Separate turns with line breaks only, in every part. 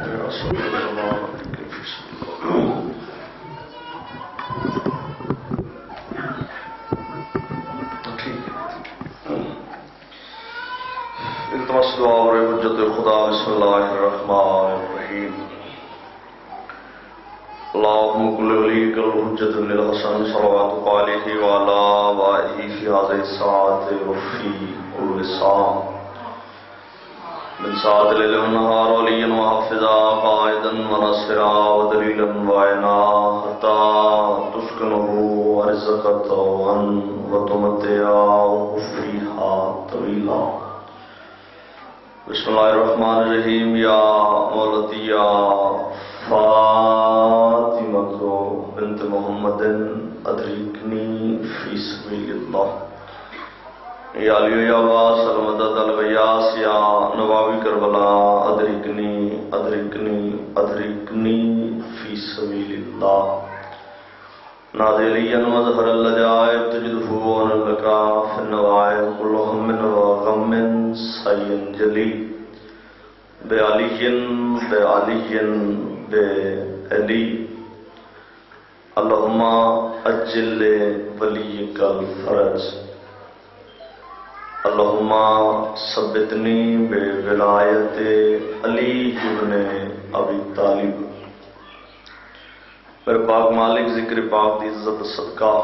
التمس دعا اور حجت خدا بسم اللہ الرحمن الرحیم اللهم كل وليك الحجة بن الحسن صلواتك عليه وعلى آبائه في هذه الساعة وفي كل ساعة من ساعة الليل والنهار وليا وحافظا قائدا وناصرا ودليلا وعينا حتى تسكنه ورزقك وتمتعه فيها طويلا. بسم اللہ الرحمن الرحیم. یا مولتی یا فاطمہ بنت محمد ادرکنی فی سبیل اللہ. یا علی یا عباس المدد الویاس یا نواوی کربلا ادرکنی ادرکنی ادرکنی فی سبیل اللہ. نادی علی مظہر اللجائب تجدہ ونلکا فی النوائب کل ہم وغم سین جلی بے علی بے علی بے علی. اللہم اجل ولیک الفرج. اللہم ثبتنی بے ولایت علی ابن ابی طالب. میرے پاک مالک ذکر پاک دی عزت صدقہ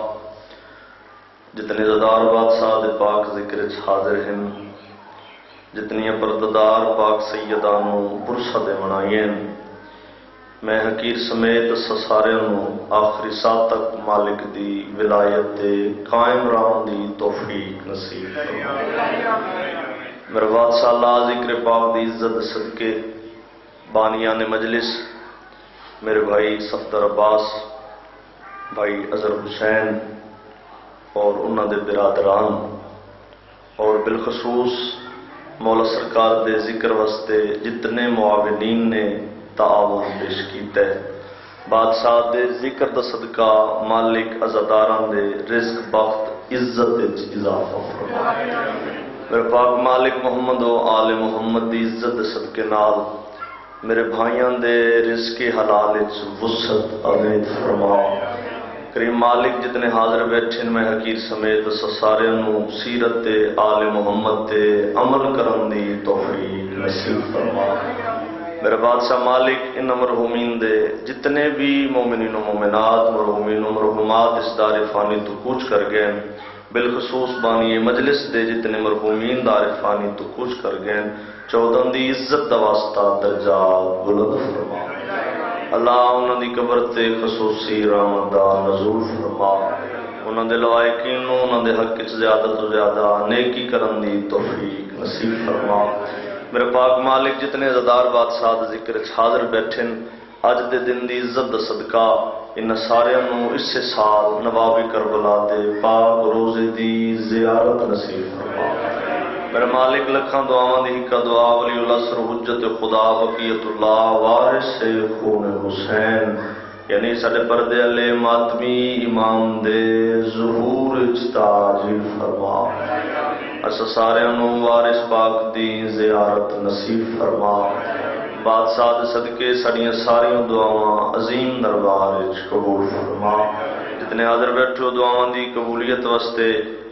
جتنے زدار بادشاہ دے پاک ذکر حاضر ہیں، جتنی پرددار پاک سیدانوں برسہ دے منائیں، میں حقیر سمیت سساروں آخری سال تک مالک دی ولایت دے قائم رہن دی توفیق نصیب میرے بادشاہ اللہ ذکر پاک دی عزت صدقے بانیان مجلس میرے بھائی صفدر عباس، بھائی اظہر حسین اور انہاں دے برادران، اور بالخصوص مولا سرکار دے ذکر واسطے جتنے معاونین نے تعاون پیش کیتا ہے، بادشاہ دے ذکر دا صدقہ مالک عزاداراں دے رزق بخت عزت وچ اضافہ فرمائے. میرے پاک مالک محمد و آل محمد دی عزت دے صدقے نال میرے بھائیاں دے رزق حلال وچ وسعت عطا فرما. کریم مالک جتنے حاضر بیٹھے میں حقیر سمیت سارے نوں سیرت آل محمد تے عمل کرن دی توفیق نصیب فرما. میرے بادشاہ مالک ان مرحومین دے جتنے بھی مومنین و مومنات مرحومین و مرحومات اس دار فانی تو کوچ کر گئے، بالخصوص بانی مجلس دے جتنے مرحومین دار فانی تو کوچ کر گئے، 14 دی عزت دا واسطہ درجات بلند فرما. اللہ انہاں دی قبر تے خصوصی رحمت دا نزول فرما. انہاں دے لوائقین نوں انہاں دے حق وچ زیادہ تو زیادہ نیکی کرن دی توفیق نصیب فرما. میرے پاک مالک جتنے زدار بادشاہ دے ذکر وچ حاضر بیٹھن، اج دے دن دی عزت دا صدقہ ان ساریاں نوں اس سال نوابی کربلا دے پاک روزے دی زیارت نصیب فرما. میرے مالک لکھاں دعاواں دی ایک دعا ولی اللہ سر حجت خدا بقیت اللہ وارث خون حسین، یعنی ساڈے پردے والے ماتمی امام دے ظہور وچ تاجیل فرما. اس سارے نوں وارث پاک دی زیارت نصیب فرما. بادشاہ دے صدقے ساڈیاں ساریاں دعاواں عظیم دربار وچ قبول فرما. جتنے حاضر بیٹھو دعاواں دی قبولیت واسطے،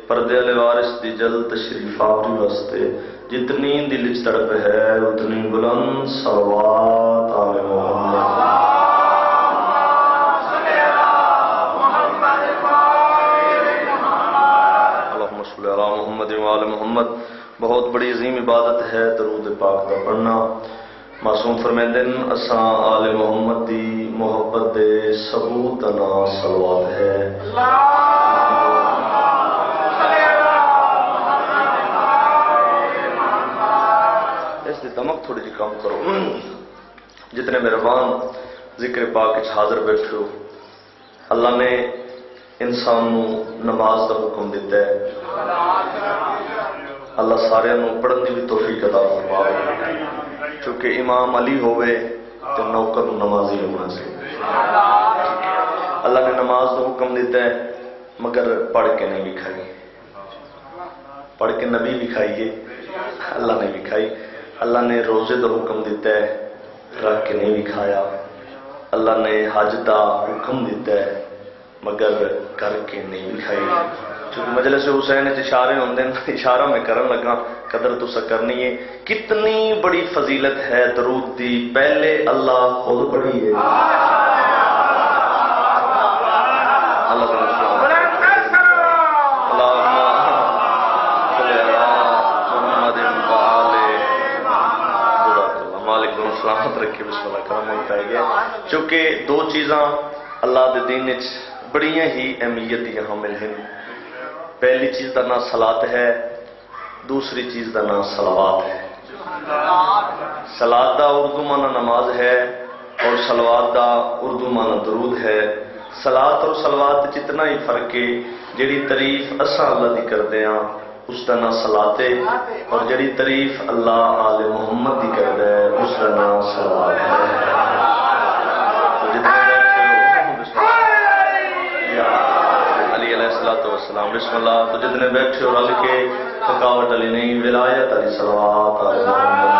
پردے والے وارث دی جلد تشریف آوری واسطے، جتنی دل وچ تڑپ ہے اتنی بلند صلوات آل محمد. اللہم صلی علی محمد و آل محمد. بہت بڑی عظیم عبادت ہے درود پاک دا پڑھنا. معصوم فرمیندے اساں آل محمد دی محبت دے ثبوت نا صلوات ہے. دمک تھوڑی جی کام کرو. جتنے مہربان ذکر پاک حاضر بیٹھو، اللہ نے انسان نو نماز کا حکم دیتا ہے. اللہ سارے نو پڑھن دی بھی توفیق عطا فرمائے. چونکہ امام علی ہوئے تو نوکر نمازی ہونا چاہیے. اللہ نے نماز کا حکم دیتا ہے مگر پڑھ کے نہیں لکھائی. پڑھ کے نبی لکھائیے، اللہ نے لکھائی. اللہ نے روزے کا حکم دیتا ہے رکھ کے نہیں بھی کھایا. اللہ نے حج دا حکم دیتا ہے مگر کر کے نہیں بھی کھائی. چونکہ مجلس حسین اشارے ہوندے ہیں، اشارہ میں کرن لگا، قدر تو کرنی ہے. کتنی بڑی فضیلت ہے درود دی، پہلے اللہ خود پڑھی ہے. اللہ سلامت رکھے. بسم اللہ کرم ہوتا ہے گیا. چونکہ دو چیزاں اللہ دے دین وچ بڑیاں ہی اہمیت دی حامل ہیں. پہلی چیز دا نام صلاۃ ہے، دوسری چیز دا نام صلوات ہے. صلاۃ دا اردو معنی نماز ہے اور صلوات دا اردو معنی درود ہے. صلاۃ اور صلوات جتنا ہی فرق ہے، جڑی تعریف اساں اللہ دی کردے ہاں اس کا نام صلاۃ ہے، اور جڑی تعریف اللہ آل محمد دی کردا ہے اس کا نام صلوات ہے. علی علیہ الصلوۃ والسلام. بسم اللہ. تو جتنے بیٹھے ہو رل کے تھکاوٹ علی نہیں، ولایت علی صلوات علی محمد.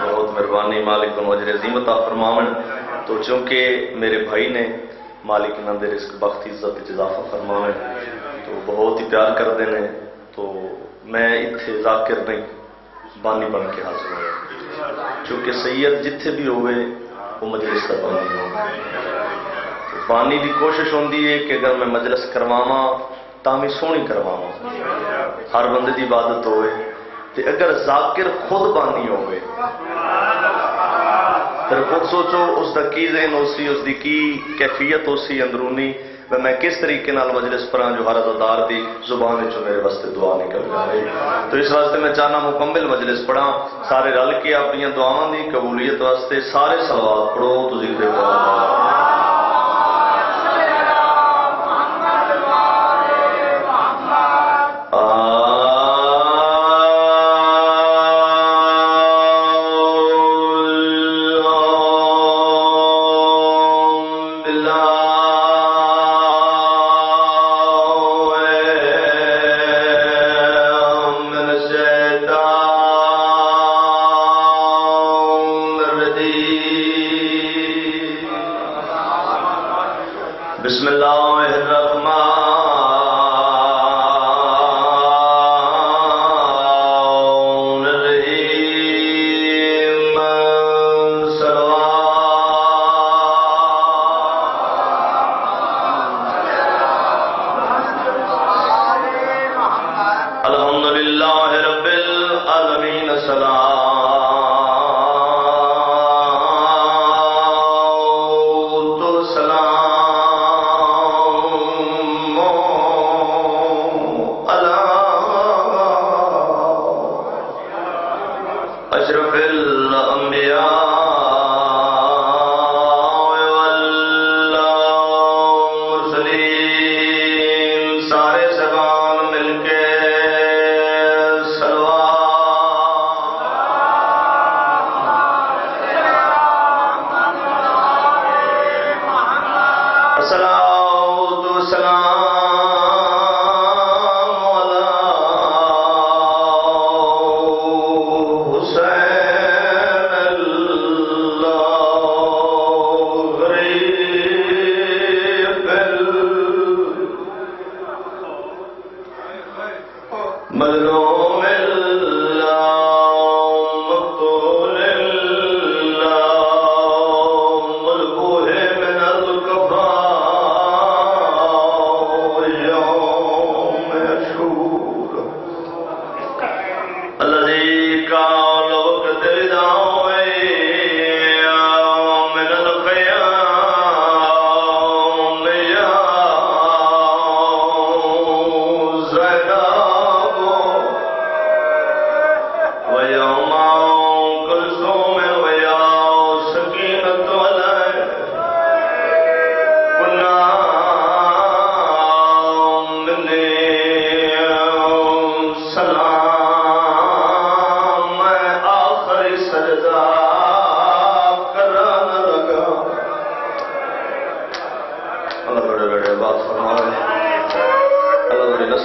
بہت مہربانی، مالک کو اجر عظیم عطا فرماون. تو چونکہ میرے بھائی نے مالک انہوں نے رزق بخت عزت اضافہ فرماوے تو بہت ہی پیار کرتے ہیں. تو میں اتنے ذاکر نہیں بانی بن کے حاضر ہوں، چونکہ سید جتھے بھی ہوئے وہ مجلس کا بانی ہو. بانی کی کوشش ہوتی ہے کہ اگر میں مجلس کرواواں تاں بھی سونی کرواواں، ہر بندے کی عبادت ہوئے. تو اگر ذاکر خود بانی ہوئے پھر خود سوچو اس کا کی ذہن ہو سی، اس کی کی کیفیت ہو سی اندرونی، میں کس طریقے نال مجلس پڑھاں جو ہر عزادار دی زبان چ میرے واسطے دعا نکل جائے. تو اس واسطے میں چاہنا مکمل مجلس پڑھاں، سارے رل کے اپنی دعاواں دی قبولیت واسطے سارے صلوات پڑھو. تو ذکر بسم اللہ الرحمن الرحیم. الحمد للہ رب العالمین. اشرف الانبیاء والمرسلین، سارے سبان مل کے الصلاۃ والسلام مظلوم اللہ مقتول اللہ ملکوہ من الکفار یوم یشور الذی قال وقت رداوی من القیام یا زیدہ ويوم كلثوم ويا سكينة عليه كنا مني سلام آخر سجدہ کرنا لگا. اللہ بڑے بڑے بات فرمائے. اللہ بڑے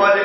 5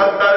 70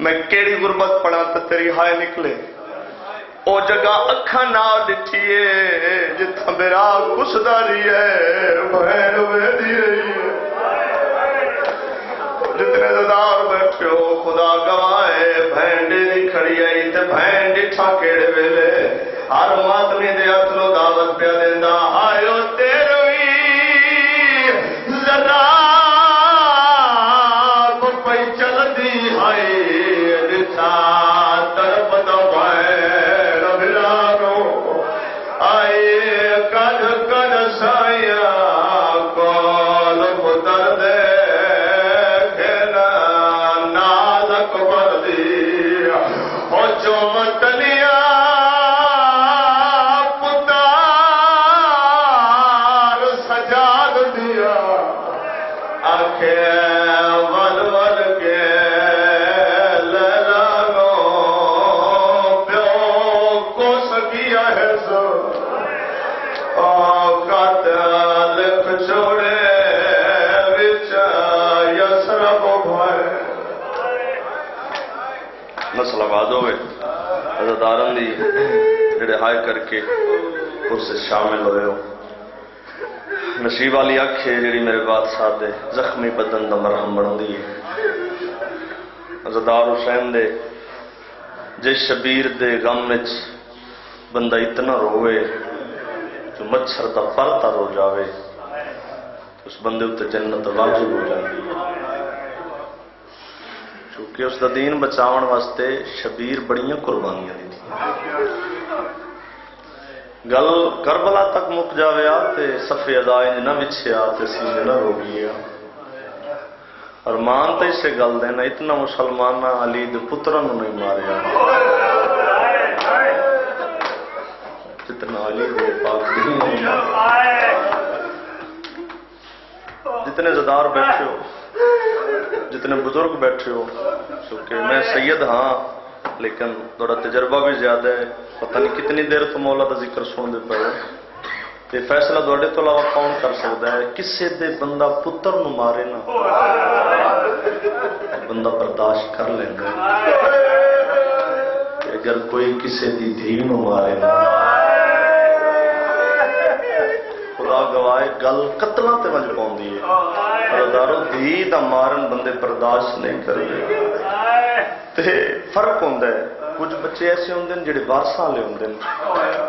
میں کیڑی غربت پڑا تو تیری ہائے نکلے او جگہ اکھاں نال ڈٹھیے جتھاں میرا کسداری ہے بہن ویدی رہی ہے جتنے زدار بیٹھے ہو خدا گواہے بہن ڈیری کھڑی آئی تے بہن ڈٹھا کیڑے ویلے ہر ماتمی دے اتلو دعوت پیا دیندا آئیو تیروی زدار کو پئی چل دی ہائی ڈٹھا طرف دا بہن بلارو آئے کد کد سایا کول پتر دے چومتنیا پتار سجاد دیا آنکھیں ول ول کے لالو پیو کو سکیا ہے سو قاتل چھوڑے وچ یسرب بھائے مسئلہ آباد ہوئے عزادارن دی جڑے ہائے کر کے اس سے شامل ہوئے ہو نصیب والی آنکھیں جڑی میرے بات ساتھ دے زخمی بدن دا مرہم بن دی عزادار حسین دے جے شبیر دے غم وچ بندہ اتنا روئے جو مچھر دا پرتا رو جاوے اس بندے اتنے جنت واجب ہو جاتی ہے کہ اس دا دین بچاون واسطے شبیر بڑیاں قربانیاں دی تھی گل کربلا تک مک جاوے آتے صفی ادائیں نہ بچھے آتے سینے نہ روگی اور مانتے اسے گل دینا اتنا مسلمانہ علی دے پترن نہیں ماریا جتنا علی دے پاک دین جتنے زدار بیٹھے ہو جتنے بزرگ بیٹھے ہو کیونکہ میں سید ہاں لیکن تھوڑا تجربہ بھی زیادہ ہے پتہ نہیں کتنی دیر تو مولا کا ذکر سن دے پہ یہ فیصلہ دوڑے تو علاوہ کون کر سکتا ہے کسے دے بندہ پتر نو مارے نا بندہ برداشت کر لینا اگر کوئی کسے دی دھی نو مارے نا خدا گواہے گل قتلہ تے وجہ پاؤں دی ہے دارو دھی دا مارن بندے برداشت نہیں کرے تے فرق ہوندہ ہے کچھ بچے ایسے ہوندے ہیں جڑے وارثاں لے ہوندے ہیں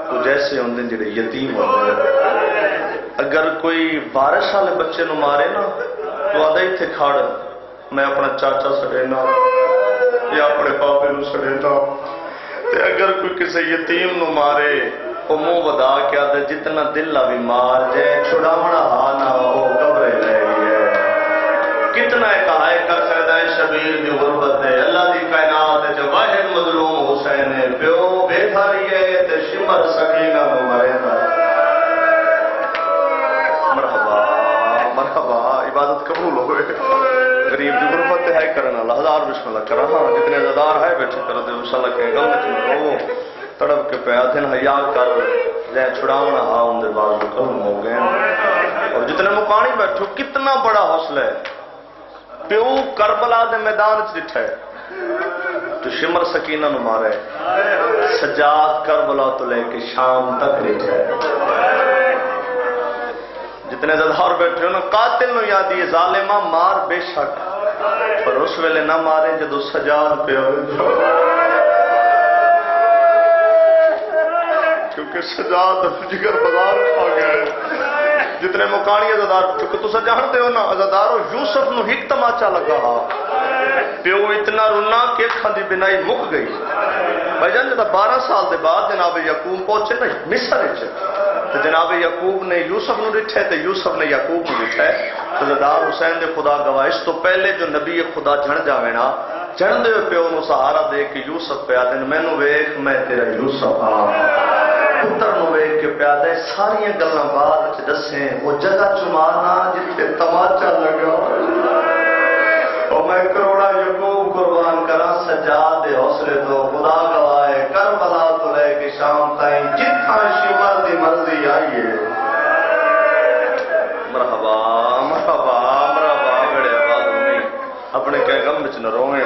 کچھ ایسے ہوندے ہیں جڑے یتیم ہوندے ہیں اگر کوئی وارث والے بچے نو مارے نا تو آدھا ہی تھے کھاڑ میں اپنا چاچا سڑینا یا اپنے پاپے نو سڑینا تے اگر کوئی کسی یتیم نو مارے وہ منہ بدا کے آدھے جتنا دل بھی مار جائے چھڑاونا ہاں نہ ہو قبرے لے گئے کتنا اتحائے کر سکتا ہے شبیر دی غربت ہے اللہ دی کائنات ہے جو واحد مظلوم حسین ہے پیو بے دھاری ہے تے شمر سکینہ نو مرے نا مرحبا مرحبا عبادت قبول ہوئے غریب دی غربت ہے کرنا اللہ ہزار بسم اللہ کرا ہاں جتنے زدار ہے بیٹھے کر دے انشاءاللہ کہیں گل میں رو تڑپ کے پہ آدھن حیا کر جائے چھڑاونا ہاں ان دے بعض قلم ہو گئے اور جتنے مکانی بیٹھو کتنا بڑا حوصلہ ہے پیو کربلا دے میدان چٹھا ہے تو شمر سکینہ نو مارے سجاد کربلا تو لے کے شام تک رہتا ہے جتنے زدہار بیٹھے ہو نا قاتل نو یادی ہے ظالمہ مار بے شک پر اس ویلے نہ مارے جدو سجاد پہ ہو کیونکہ سجاد جگر بازار کھا گیا ہے جتنے مکانی عزادار کیونکہ تو سا جانتے ہو نا عزادارو یوسف نو ہی تماچا لگا ہاں پیو اتنا رونا کہ کھاندی بنائی مک گئی بھائی جان جب 12 سال دے بعد جناب یعقوب پہنچے نا مصر وچ تو جناب یعقوب نے یوسف نو ڈٹھے تے یوسف نے یعقوب نو ڈٹھے تو عزادار حسین دے خدا گواہ اس تو پہلے جو نبی خدا جھڑ جاوے نا جھڑ دے پیو نو سہارا دے کہ یوسف پہ آدن میں نو ویکھ میں تیرا یوسف ہاں پتر نو ویکھ کے پیادے ساری گلاں بعد وچ دسیں وہ جگہ چمانا جتھے تماچا لگا اور میں کروڑا یعقوب قربان کرا سجاد دے حوصلے تو خدا گواہے کربلا تو لے کے شام تائیں جتھاں شمر دی مرضی آئیے مرحبا مرحبا مرحبا بڑے آباد نہیں اپنے کہہ غم وچ نہ روئیں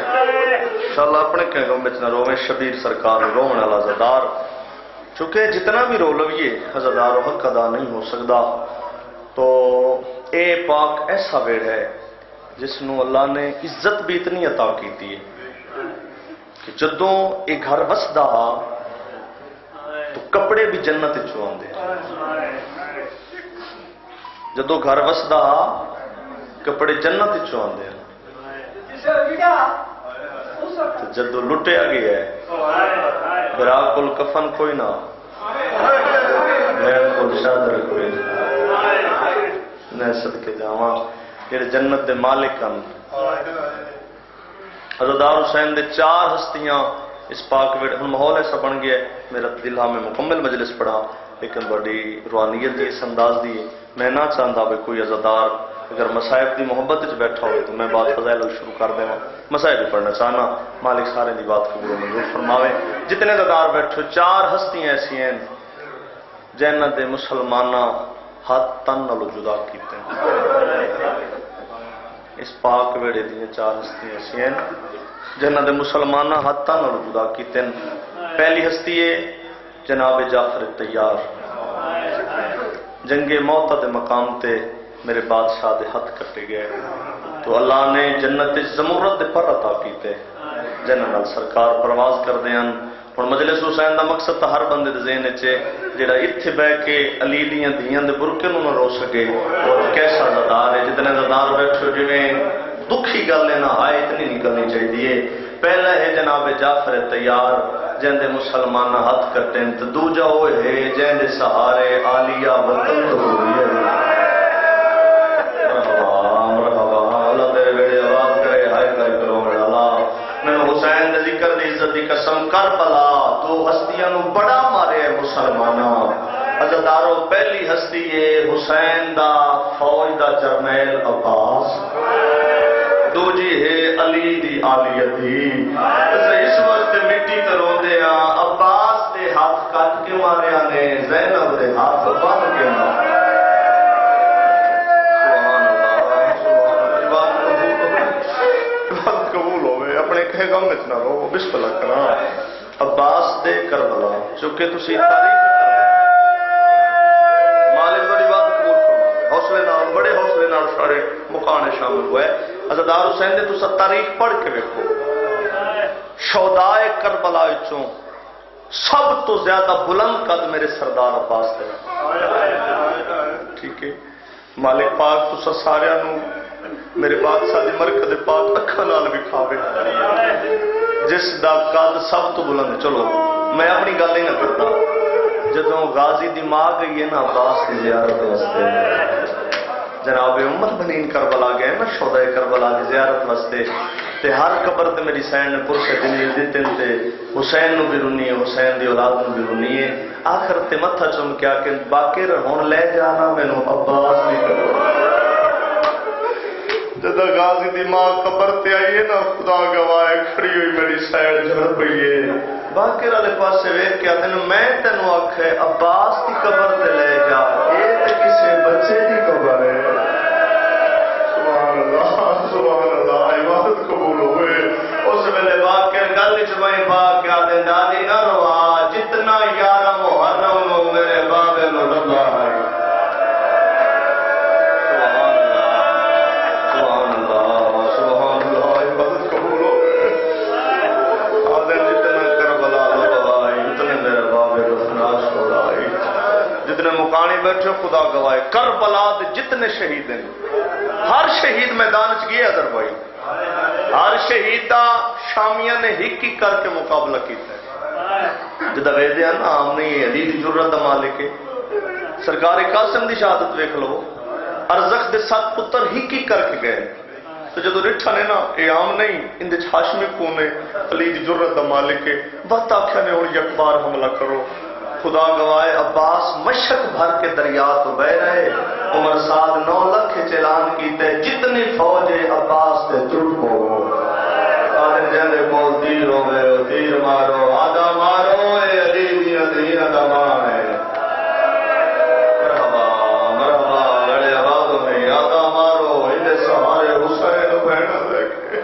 انشاءاللہ اپنے کہوں میں نہ رویں شبیر سرکار رومن والا زدار، چونکہ جتنا بھی رو لویے ہزار حق ادا نہیں ہو سکتا. تو اے پاک ایسا ویڑ ہے جس نو اللہ نے عزت بھی اتنی عطا کی ہے کہ جدوں یہ گھر وسدا تو کپڑے بھی جنت چوں آندے، جدوں گھر وسدا کپڑے جنت چوں آندے، جدو لٹیا گیا ہے برا کل کفن کوئی نہ، بہن کل شادر کوئی نہ، میں صدقے جاواں جڑے جنت دے مالک ہیں. حضرت حسین دے 4 ہستیاں اس پاک ویڑ. ہن ماحول ایسا بن گیا ہے میرا دل میں مکمل مجلس پڑھا لیکن بڑی روحانیت دی اس انداز دی میں نہ چاہتا بھی کوئی عزادار اگر مصائب دی محبت وچ بیٹھا ہوئے تو میں بات فضائل شروع کر دیں. مصائب بھی پڑھنا چاہنا، مالک سارے دی بات قبول و منظور فرماوے. جتنے عزادار بیٹھو 4 ہستیاں ایسی ہیں جنہاں دے مسلماناں ہاتھ تن نالوں جدا کیتے ہیں. اس پاک ویڑے دیا 4 ہستیاں ایسی ہیں جنہاں دے مسلماناں ہاتھ تن نالوں جدا کیتے ہیں. پہلی ہستی ہے جناب جعفر تیار، جنگ موت دے مقام تے میرے بادشاہ دے ہاتھ کٹے گئے تو اللہ نے جنت زمرد دے پر عطا کیتے جنہاں نال سرکار پرواز کردے ہیں. ہن مجلس حسین دا مقصد تا ہر بندے دے ذہن وچ جڑا ایتھے بیٹھ کے علی دیاں دھیاں دے برکے نوں نہ رو سکے اور کیسا زدار ہے. جتنے زدار بیٹھو جویں دکھی گل ہے نہ ہائے اتنی نہیں کرنی چاہیے. پہلا ہے جناب جعفر تیار جن دے مسلمان ہاتھ کٹن تے دوجا وہ ہے جن دے سہارے عالیہ وطن تو ہوئی ہے. حسین دے ذکر دی عزت دی قسم کربلا تو ہستیاں نو بڑا مارے مسلماناں. عزادارو پہلی ہستی ہے حسین دا فوج دا جرنیل عباس، دوجی ہے علی دی آلیہ دی. اس وقت مٹی تے روندے ہاں عباس دے ہاتھ کٹ کے ماریا نے زینب دے ہاتھ بن کے مارے. اپنے کہے گا میں اتنا رو بسم اللہ کرنا. عباس دے کربلا چونکہ تسی تاریخ مالک بڑی بات قبول فرمائے حوصلے نال بڑے حوصلے نال سارے مکانے شامل ہوئے. عزادار حسین دے تسا تاریخ پڑھ کے دیکھو شہدائے کربلا وچوں سب تو زیادہ بلند قد میرے سردار عباس دے. ٹھیک ہے مالک پاک تسا سارے نوں میرے بادشاہ دی مرکز پاک اکھاں نال وکھاوے جس دا قد سب تو بلند. چلو میں اپنی گل ہی نہ کرتا. جدوں غازی دی ماں گئی ہے نا عباس کی زیارت واسطے جناب امت بنین کربلا گئے نا شہدائے کربلا کی زیارت واسطے تے ہر قبر تے میری سین نے پرسے دنیا دیتے تے حسین نو بھی رونی ہے حسین دی اولاد نو بھی رونی ہے. آخر تے متھا چم کیا کہ باقر ہون لے جانا مینوں عباس نہیں کرو. جدہ غازی دی ماں قبر تے آئی ہے نا خدا گواہ کھڑی ہوئی میری سائڈ جھڑ پئی ہے باقر والے پاسے ویکھ کے آتے میں تینوں آکھے عباس دی قبر تے لے جا اے تے کسے بچے دی قبر ہے. سبحان اللہ عبادت قبول ہوئے. اس ویلے باقر گل وچ میں با کے آتے دادی نہ روا جتنا یار محرم نو میرے بابے نو رضا ہے. جتنے مکانی بیٹھے خدا گواہ کربلا دے جتنے شہید ہیں ہر شہید میدان چ گیا ادھر بھائی ہر شہید دا شامیہ نے ہک ہک کر کے مقابلہ کیتا ہے. جدہ ویدے ہیں نا ہم نے علی دی جرت دا مالک ہے. سرکار قاسم دی شہادت ویکھ لو ارزق دے 7 پتر ہک ہک کر کے گئے تو جدو رٹھا نے نا اے عام نہیں ان دے ہاشمی کون ہے علی دی جرت دا مالک ہے. وقت آکھیا نے ہن یک بار حملہ کرو. خدا گواہ عباس مشک بھر کے دریا تو بہ رہے. عمر سال 9 لاکھ اعلان کیتے جتنی فوج ہے عباس تے تر کو آدھے جاندے کول تیر ہوے تیر مارو آدھا مارو اے علی دی دین دا مان ہے. مرحبا مرحبا لڑے آبادوں میں آدھا مارو ان سہارے حسین بہن دیکھے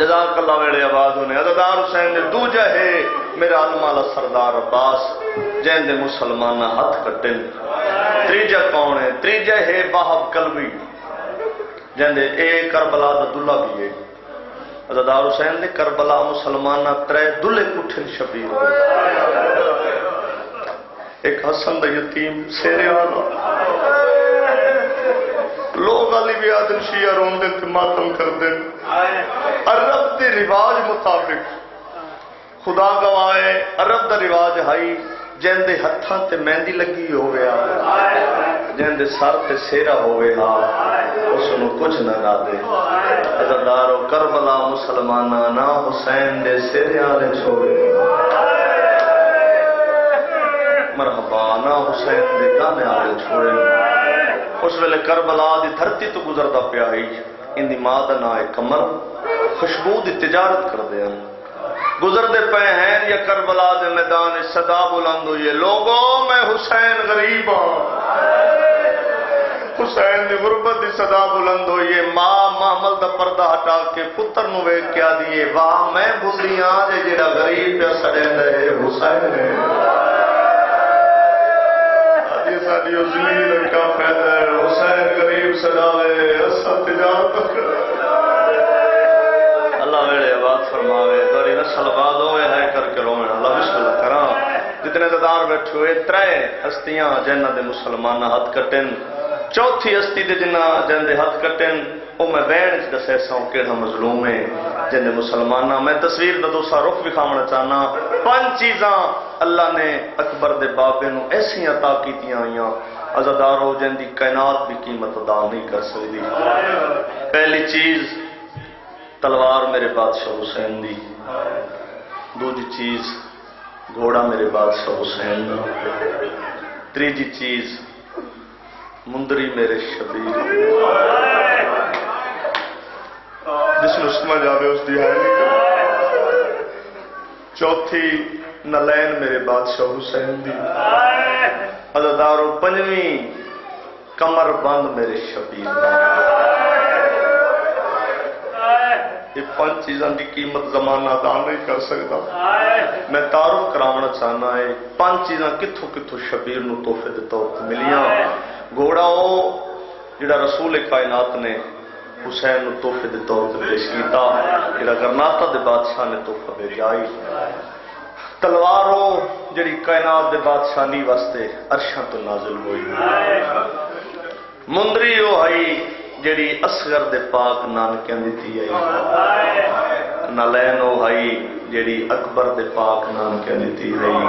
جزاک اللہ ویڑے آباد ہونے عزادار حسین دے دوجہ ہے میرا علمالا سردار عباس جین دے مسلمان ہاتھ کٹن تریجہ کون ہے تریجہ ہے باہب قلبی جین دے اے کربلا دا دلہ بھی ہے عزادار حسین دے کربلا مسلمان ترے دلے کٹھن شبیر ایک حسن دا یتیم سیرے والا لوگ علی بھی آدن شیعہ رون دن تے ماتم کر دن عرب دے رواج مطابق خدا گوائے عرب دا رواج ہائی جن دے ہتھاں تے مہندی لگی ہو گیا جن دے سر تے سیرا ہو گیا اس نو کچھ نہ را دے عزادارو کربلا مسلمانہ نا حسین دے سیرے آلے چھوڑے مرحبا نا حسین دے گانے آلے چھوڑے اس ویلے کربلا دی دھرتی تو گزردا پیا ہی ان دی ماں دا نام ہے کمر خوشبو دی تجارت کر دے ہیں گزردے پے ہیں یا کربلا دے میدان صدا بلند ہوئی ہے لوگوں میں حسین غریب ہوں حسین دی غربت دی صدا بلند ہوئی ہے ماں محمل دا پردہ ہٹا کے پتر نو ویکھ کیا دیئے واہ میں بھلیاں جے جڑا غریب پہ سڑے دے حسین ہے ساری زمین کا فائدہ ہے حسین غریب سجاوے اصل تجارت اللہ ویڑے آباد فرماوے بڑی نسل آباد ہوئے ہے کر کے روئے اللہ بسم اللہ کراں جتنے ددار بیٹھے ہوئے ترے ہستیاں جنہ دے مسلمان ہاتھ کٹن چوتھی ہستی دے جنہ جن دے ہاتھ کٹن او میں بین اس دسے ساں کیڑا مظلوم ہے جن دے مسلمانہ میں تصویر دا دوسرا رخ بھی کھامنا چاہنا پانچ چیزاں اللہ نے اکبر دے بابے نو ایسی عطا کیتیاں آئیاں عزادارو جن دی کائنات بھی قیمت ادا نہیں کر سکتی پہلی چیز تلوار میرے بادشاہ حسین دی دوسری چیز گھوڑا میرے بادشاہ حسین دی تیسری چیز مندری میرے شبیر جس میں سمجھ آوے اس دی ہے چوتھی نلین میرے بادشاہ حسین دی عزادارو پنجویں کمر بند میرے شبیر یہ پانچ چیزاں دی قیمت زمانہ ادا نہیں کر سکتا میں تعارف کراونا چاہنا ہے پانچ چیزاں کتھوں کتھوں شبیر نو تحفے دے طور تے ملیاں گھوڑا او جڑا رسول کائنات نے حسین نو تحفے دے طور تے پیش کیتا جڑا گرناطہ دے بادشاہ نے تحفہ بھیجائی تلوارو جڑی کائنات دے بادشاہی واسطے عرشاں تو نازل ہوئی مندری او ہائی جڑی اصغر دے پاک نانکیاں دتی آئی نالین او ہائی جڑی اکبر دے پاک نانکیاں دتی آئی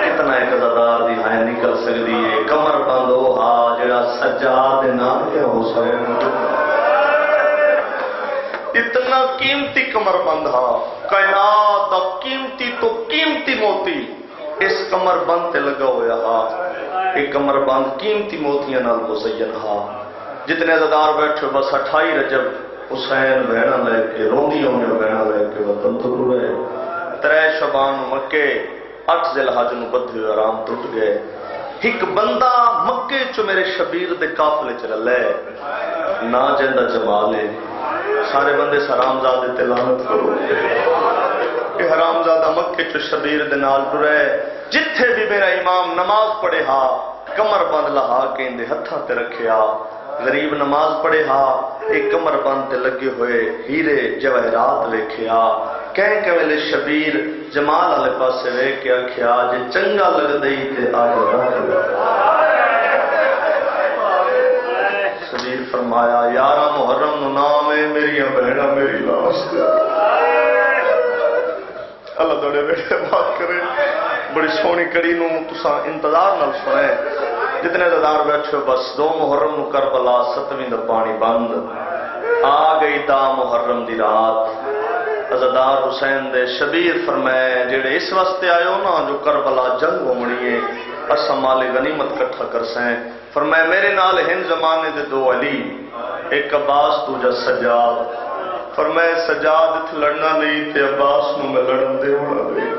کتنا ایک عزادار دی ہائے نکل سکتی ہے کمر بند او ہا جڑا سجاد دے نانکیاں حسین اتنا قیمتی کمر بند ہا کائنات دا قیمتی تو قیمتی موتی اس کمر بند تے لگا ہویا ہا ایک کمر بند قیمتی موتیاں نال مزین ہا جتنے عزادار بیٹھے بس 28 رجب حسین بہنا لے کے روندیوں میں بہنا لے کے وطن تو روئے 3 شعبان مکے 8 ذی الحج نو بدھے آرام ٹوٹ گئے ایک بندہ مکے چو میرے شبیر دے قافلے چل لے نہ جندہ جمالے سارے بندے حرام زادے تلانت کرو کہ حرام زادہ مکے چو شبیر دے نال ٹرے جتھے بھی میرا امام نماز پڑھے ہا کمر بند لہا کے اندے ہتھاں تے رکھیا غریب نماز پڑھے ہا ایک کمر بند تے لگے ہوئے ہیرے جواہرات ویکھیا کہیں کہ ویلے شبیر جمال والے پاسے ویکھ کے آکھیا جے چنگا لگ دئی تے آ جا شبیر فرمایا 11 محرم نو نام ہے میری بہنا میری لاش اللہ توڑے بیٹے بات کرے بڑی سونی کڑی نو تساں انتظار نال سنے جتنے عزادار بیٹھے بس 2 محرم نو کربلا 7ویں دا پانی بند آ گئی دا محرم دی رات عزادار حسین دے شبیر فرمائے جڑے اس واسطے آئے ہو نا جو کربلا جنگ ہومنی ہے اسا مال غنیمت کٹھا کر سیں فرمائے میرے نال ہن زمانے دے 2 علی ایک عباس دوجا سجاد فرمائے سجاد اتھ لڑنا نہیں تے عباس نو میں لڑن دے ہونا نہیں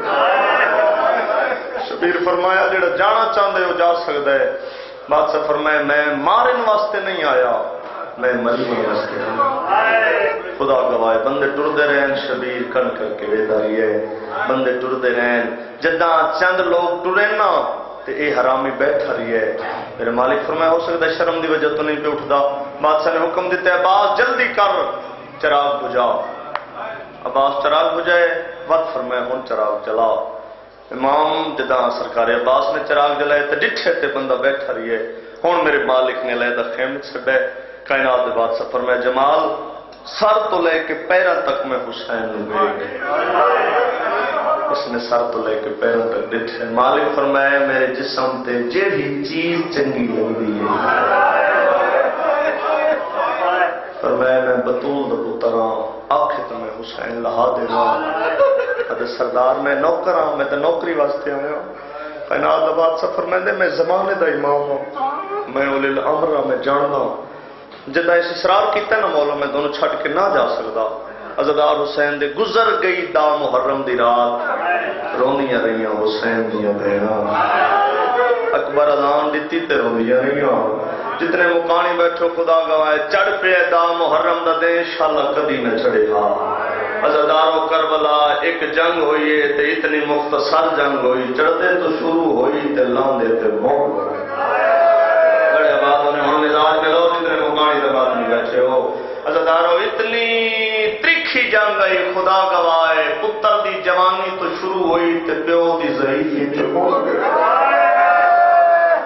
شبیر فرمایا جڑا جانا چاہندے ہو جا سکتا ہے بادشاہ فرمایا میں مارن واسطے نہیں آیا میں مرنے واسطے آیا خدا گواہ بندے ٹردے رہن شبیر کن کر کے ویداری ہے بندے ٹردے رہن جداں چند لوگ ٹرے نا تے اے حرامی بیٹھا رہی ہے میرے مالک فرمایا ہو سکتا ہے شرم دی وجہ تو نہیں پہ اٹھدا بادشاہ نے حکم دیتا ہے عباس جلدی کر چراغ بجھا عباس چراغ بجھائے وقت فرمایا ہن چراغ جلا امام جداں سرکار عباس نے چراغ جلائے تے ڈٹھے تے بندہ بیٹھا رہی ہے ہن میرے مالک نے علیحدہ خیمے چھڈے کائنات دے بادشاہ فرمایا جمال سر تو لے کے پیروں تک میں حسین نوں ویکھ اس نے سر تو لے کے پیروں تک ڈٹھے مالک فرمایا میرے جسم تے جیڑی چیز چنگی لگدی ہے فرمایا میں بطول دا پتر ہاں آکھے تو میں حسین لہا دینا ادھر سردار میں نوکر ہاں میں تو نوکری واسطے آیا کائنات دا بادشاہ فرمائندے میں زمانے دا امام ہوں میں اولی الامر ہاں میں جاننا جدہ اس اصرار کیتا نا مولا میں دونوں چھٹ کے نہ جا سکتا عزادار حسین دے گزر گئی دا محرم دی رات رونیاں رہیاں حسین دیاں بہنا اکبر اذان دیتی تے رونیاں رہیاں جتنے مکانی بیٹھو خدا گواہ چڑھ پہ دا محرم دا دے انشاءاللہ کدی نہ چڑھے گا عزادار و کربلا ایک جنگ ہوئی ہے تے اتنی مختصر جنگ ہوئی چڑھتے تو شروع ہوئی تے لاندے تے موت ہوئی بڑے آبادوں نے ہم مزاج میں لو جتنے مکانی دے بعد نہیں بیٹھے ہو عزادارو اتنی تریکھی جنگ آئی خدا گواہ پتر دی جوانی تو شروع ہوئی تے پیو دی ضعیفی تے موت گئے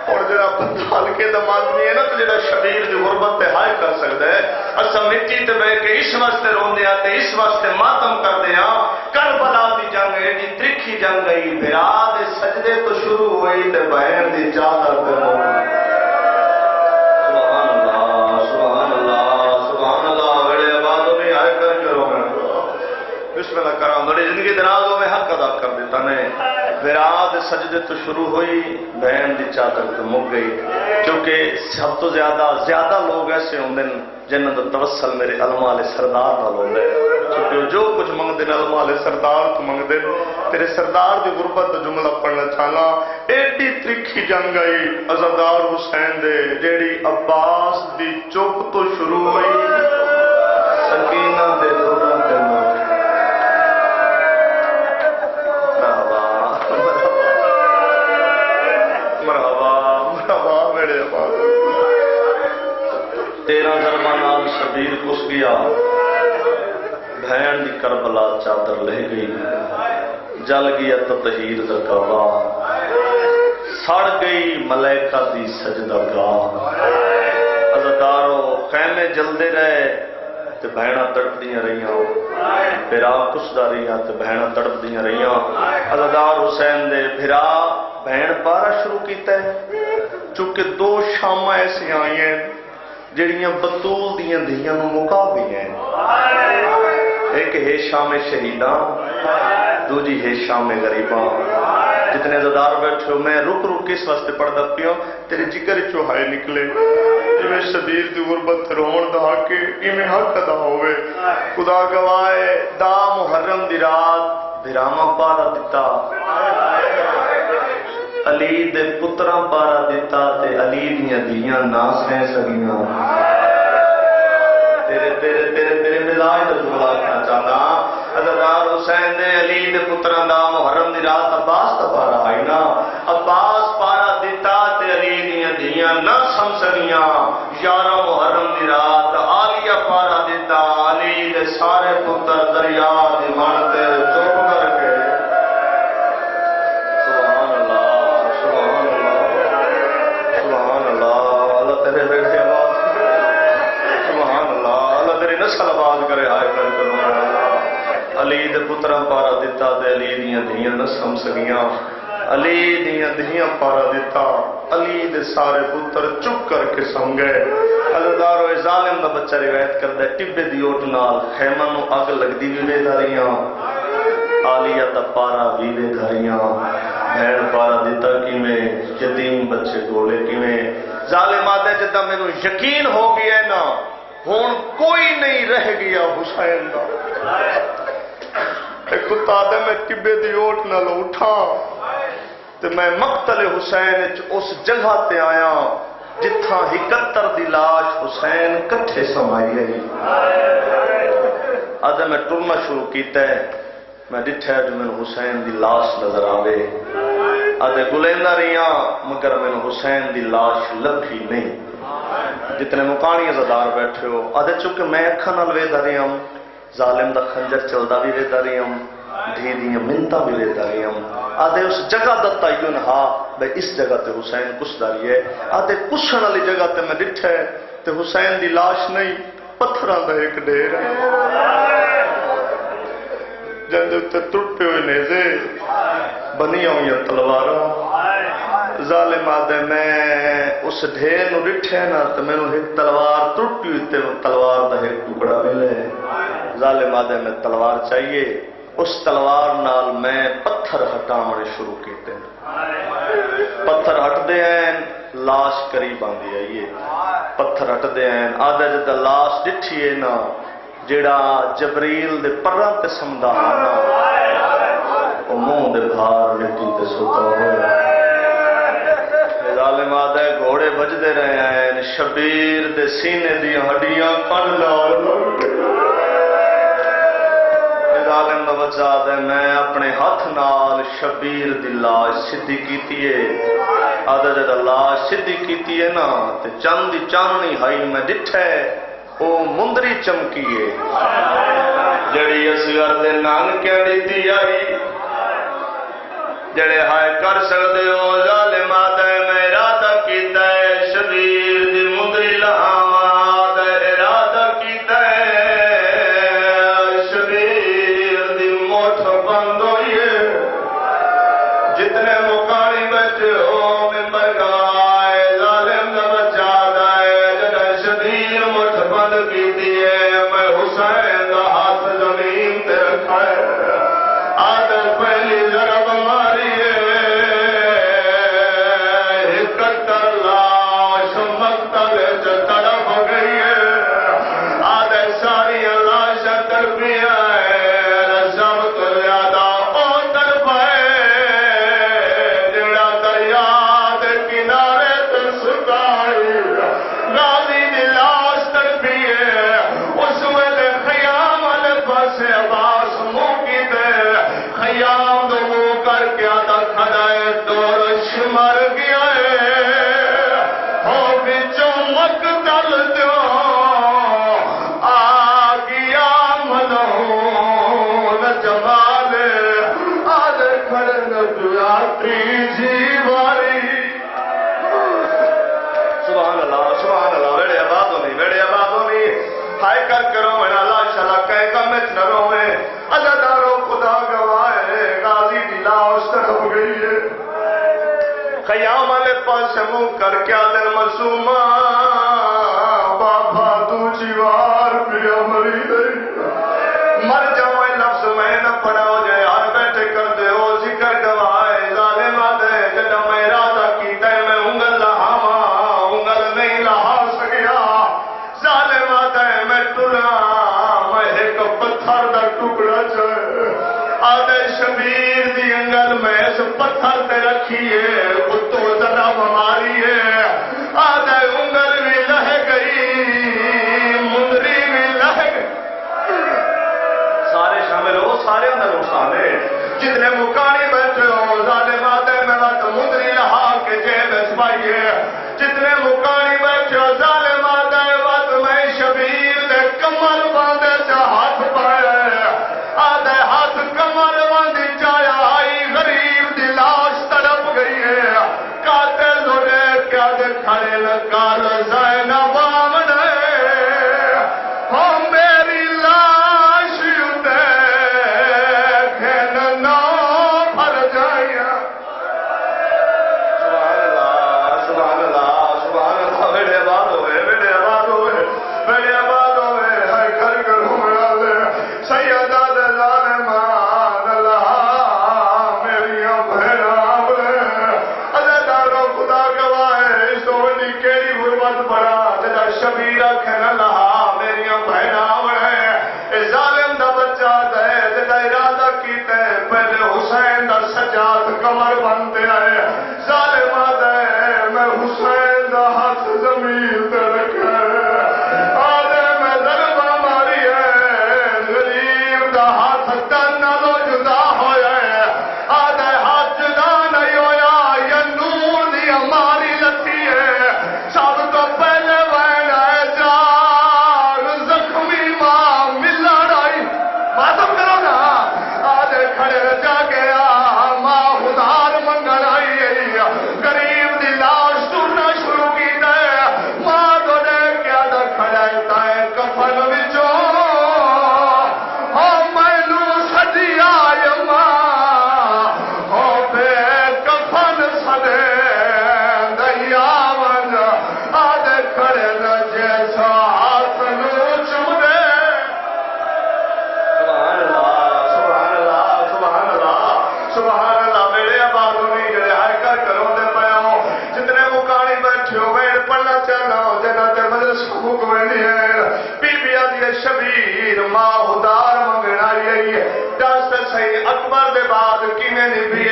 اور جڑا پتھال کے دماغ میں ہے نا تو جڑا شبیر دی غربت تے ہائے کر سکتا ہے اسا مٹی تے بہ کے اس واسطے روندے آتے اس واسطے ماتم کردے ہاں کربلا دی جنگ ہے جی تریکھی جنگ گئی بھرا دے سجدے تو شروع ہوئی تے بہن دی چادر تے بسم اللہ کرام بڑی زندگی درازوں میں حق ادا کر دیتا نے براد سجدے تو شروع ہوئی بہن دی چادر تو مک گئی کیونکہ سب تو زیادہ لوگ ایسے ہوں دن جنت توسل میرے علماء سردار نہ لوگ ہے کیونکہ جو کچھ منگ دن علماء سردار تو منگ دن تیرے سردار دی غربت جملہ پڑھنا چاہنا ایڈی ترکھی جنگ آئی عزادار حسین دے جیڑی عباس دی چوک تو شروع ہوئی سکینہ دے دوران تے تیرہ ضربانال شبیر کس گیا بہن دی کربلا چادر لہ گئی جل گیا تطہیر دا کعبہ سڑ گئی ملائکہ دی سجدہ گاہ عزادارو خیمے جلدے رہے تے بہناں تڑپدیاں رہیاں بھرا کسدا رہیاں تے بہناں تڑپدیاں رہیاں عزادار حسین دے بھرا بہن پارا شروع کیتا ہے چونکہ دو شامہ ایسی آئی ہیں جڑیاں بطول دیاں دھیاں نو مکا بھی ہیں ایک ہے شام شہیداں دو جی ہے شام غریباں جتنے عزادار بیٹھے ہو میں رک کس واسطے پڑھدا پیوں تیرے جگر چوہائے نکلے میں شبیر دی غربت رون دا کے میں حق ادا ہوئے خدا گواہ دا محرم دی رات بھراما پارا دیتا علی دے پتراں پارا دیتا تے علی دیاں دیاں ناس ہیں سگیاں تیرے مزاج تے جملہ کہنا چاہتا عزادار حسین دے علی دے پتراں دا محرم دی رات عباس دا پارا آئی نا عباس پارا دیتا تے علی دیاں دیاں نہ سم سگیاں 11 محرم دی رات عالیہ پارا دیتا علی دے سارے پتر دریا دی من تے چپ کر کے نسل آباد کرے آئے کر علی دے پتراں پارا دیتا تے علی دیاں دھیاں نہ سم سگیاں علی دیاں دھیاں پارا دیتا علی دے سارے پتر چپ کر کے سم گئے عزادارو ظالم دا بچہ روایت کردا ٹبے دی اوٹ نال خیمہ نو اگ لگدی وی ویداریاں عالیہ دا پارا وی ویداریاں بہن پارا دیتا کیویں یتیم بچے گولے کیویں ظالم آدھے جدا مینوں یقین ہو گیا ہے نا ہون کوئی نہیں رہ گیا حسین دا ایک کتا دے میں ٹبے دی اوٹ نہ لو اٹھا تے میں مقتل حسین اس جگہ تے آیا جتھاں 71 دی لاش حسین کٹھے سمائی گئی آدھے میں ٹرنا شروع کیتا ہے، میں ڈٹھا جو میں حسین دی لاش نظر آوے، آدھے گلیندہ رہیاں مگر میں حسین دی لاش لبھی نہیں۔ جتنے مکانی عزادار بیٹھے ہو آدھے چونکہ میں اکھاں نال ویدا رہی ہوں، ظالم دا خنجر چلدا بھی ویدا رہی ہوں، دھی دیاں منتاں بھی ویدا رہی ہوں، آدھے اس جگہ دا تعین ہا بھئی اس جگہ تے حسین کشدا رہی ہے، آدھے کشن والی جگہ تے میں ڈٹھا ہے تے حسین دی لاش نہیں، پتھراں دا ایک ڈھیر ہے، جندے تے ٹوٹے ہوئے نیزے بنی ہوئی تلواراں۔ ظالم آدھے میں اس ڈھیر نو ڈٹھے نا تو میں نو ایک تلوار ٹوٹی ہوئی تے تلوار دا ایک ٹکڑا ملے۔ ظالم آدھے میں تلوار چاہیے، اس تلوار نال میں پتھر ہٹاونے شروع کیتے ہیں، پتھر ہٹ دے ہیں، لاش قریب آندی آئیے، پتھر ہٹ دے ہیں، آدھے جدہ لاش ڈٹھی ہے نا جیڑا جبریل دے پرہ تے سمدہ آنا وہ منہ دے بھار مٹی تے سوتا ہوئے۔ ظالم آدھے گھوڑے بج دے رہے ہیں، شبیر دے سینے دیا ہڈیاں کھڑ لال، ظالم دا بچہ دے میں اپنے ہاتھ نال شبیر دی لاش سدھی کیتی ہے، آدھے جدہ لاش سدھی کیتی ہے نا تے چند دی چاننی ہائی میں ڈٹھے او مندری چمکیے جڑی اصغر دے نانکے دیتی آئی، جڑے ہائے کر سکتے ہو ظالم آدھے میں ارادہ کیتا ہے شبیر دی مندری لہاواں دے ارادہ کیتا ہے شبیر دی موٹھ بند ہوئیے، جتنے مکانی بیٹھے ہو ممبر گائے ظالم دا بچہ دائے جڑا شبیر موٹھ بند کیتی ہے، میں حسین دا ہاتھ زمین تے رکھا ہے، آدھے پہلی ضرب ماری ہے، اکتر لاش مقتل سے تڑپ گئی ہے، آدھے ساری لاش تڑپیاں ہے، سب تو زیادہ او تڑپ ہے جڑا دریا دے کنارے تے سکائی غازی دی لاش تڑپی ہے، اس ویلے خیام والے پاسے عباس منہ کی دے خیام دو منہ کر کے آدھا کھڑا ہے دورش مر گیا ہے، ہو بچوں مقتل جو آ گیا ملعون جمال، آدھے کھڑے نجویا تیجی باری۔ سبحان اللہ سبحان اللہ، ویڑے آباد ہونی ویڑے آباد ہونی، ہائے کر کرو میں اللہ شاء کہیں کم میں نہ رو میں عزادارو خدا گواہ ہے، غازی دی لاش تڑپ گئی ہے، خیام والے پاس منہ کر کے آدھے معصومہ بابا تو جیوار پیا مری گئی، مر جاؤ لفظ میں نہ پڑا ہو جائے ہر بیٹھے کر دے ہو ذکر گواہ ہے، ظالم آدھے جدہ میں ارادہ کیتا ہے میں انگل لہاواں انگل نہیں لہا سکیا، ظالم آدھے میں ٹرا میں ایک پتھر دا ٹکڑا چاہے، آدھے شبیر دی انگل میں اس پتھر تے رکھیے اتو ذرا ماری ہے، آدھے انگل بھی لہ گئی مندری بھی لہ گئی، سارے شامل ہو سارے اندر سارے جتنے مکانی بیٹھے ہو ظالم آدھے میں بات مندری لہا کے جیب اسپائیے، جتنے مکانی بیٹھے ہو ظالم آدھے بات میں شبیر دے کمر باندھے سے ہاتھ پائے، آدھے ہاتھ کمر باندھی چایا آئی غریب دی لاش تڑپ گئی ہے، قاتل ہونے کیا دے کھڑے لکار زینب آمنے ہو میری لاش دیکھن نہ بھر جائیا۔ سبحان اللہ سبحان اللہ سبحان اللہ، میرے آباد ہوئے میرے آباد ہوئے میرے آباد ہوئے، ہائے کر کروں میرا دے سیدہ دے ظالمان اللہ میری بہنام عزادارو خدا گواہ ہے، سونی کیری غربت پڑا جدا شبیرہ کھنا لہا میری بہنام ہے، ظالم دا بچہ دے جدا ارادہ کیتے پہلے حسین دا سجاد کمر بندے آئے، ظالم دے میں حسین دا ہاتھ زمین تے رکھے، آدھے میں ضربہ ماری ہے
وطن نالو جدا ہویا ہے آدھے ہاتھ جدا نہیں ہویا یہ نور دی ہماری لتی ہے سب تو پہلے وین ہے جار زخمی ماں ملا رہی ماتم کرو نا آدھے کھڑے جا گیا ماں ادھار منگل آئی غریب دی لاش ٹرنا شروع کی دے ماں تو نے کیا دا کھڑے تائے کفن وچوں شبیر ماں ادار منگنائی دست صحیح اکبر دے بعد کینے نبھی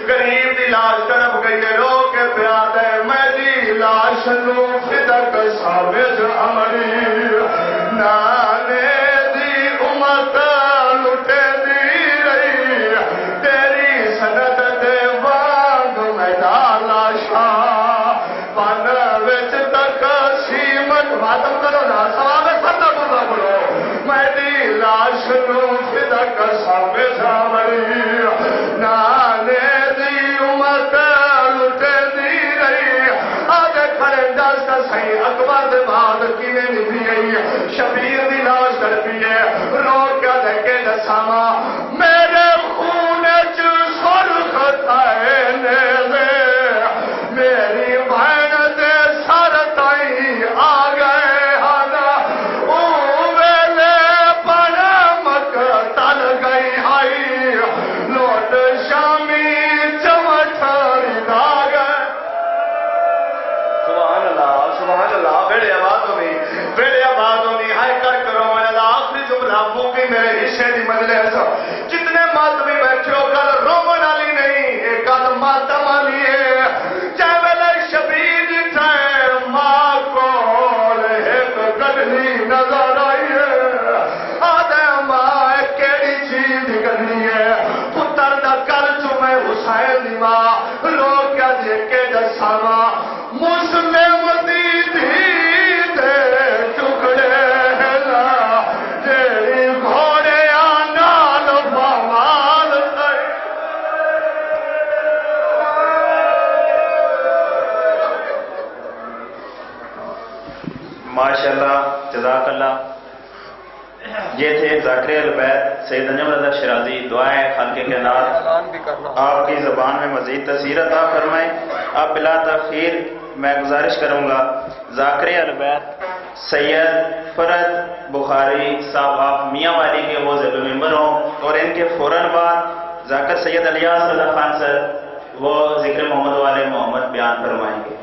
غریب دی لاش طرف گئی رو کے پیاد ہے میں دی لاش نو فدق سامج عمری نانے دی امت لٹے دی رہی تیری سند دے وانگ میں ڈالا شاہ پن وچ تک سیمت باتم کرو نا سواب سندہ بڑا بڑو میری لاش نو فدق سامج عمری نانے دی امت لٹے دی رہی آگے کھڑے دست صحیح اکبر دے بعد کینے نبھی گئی شبیر دی لاش تڑپی ہے رو کیا دیکھے دساما میرے خون چ سرخ تھائے نیزے میری بہن دے سر تائی آ گئے ہانا او ویلے بڑا مقتل گئی ہائی لوٹ شامی چمٹھاری دا گئے سبحان اللہ بیڑے آبادوں میں ہائی کر کرو میں اللہ آخری جملہ پھونکی میرے حصے دی مجلس جتنے ماتمی بیٹھے ہو کل رومن علی نہیں ایک کل ماتم علی ہے چاہے ویلے شبیر جٹھائے ماں کو ایک گڑنی نظر آئی ہے آدھے ماں کیڑی چیز گڑنی ہے پتر دا کر چمے حسین دی ماں رو کیا دیکھے دسانا مسلم دی دے ٹکڑے نا تیری گھوڑے نال بوال
ماشاءاللہ جزاک اللہ یہ تھے ذاکر البیت سید انجم رضا شیرازی دعائیں خالق کے نام آپ کی زبان میں مزید تاثیر عطا فرمائیں اب بلا تاخیر میں گزارش کروں گا ذاکر البیت سید فرد بخاری صاحب آپ میاں والی کے وہ ذیل ممبر ہوں اور ان کے فوراً بعد ذاکر سید الیاس رضا خان سر وہ ذکر محمد والے محمد بیان فرمائیں گے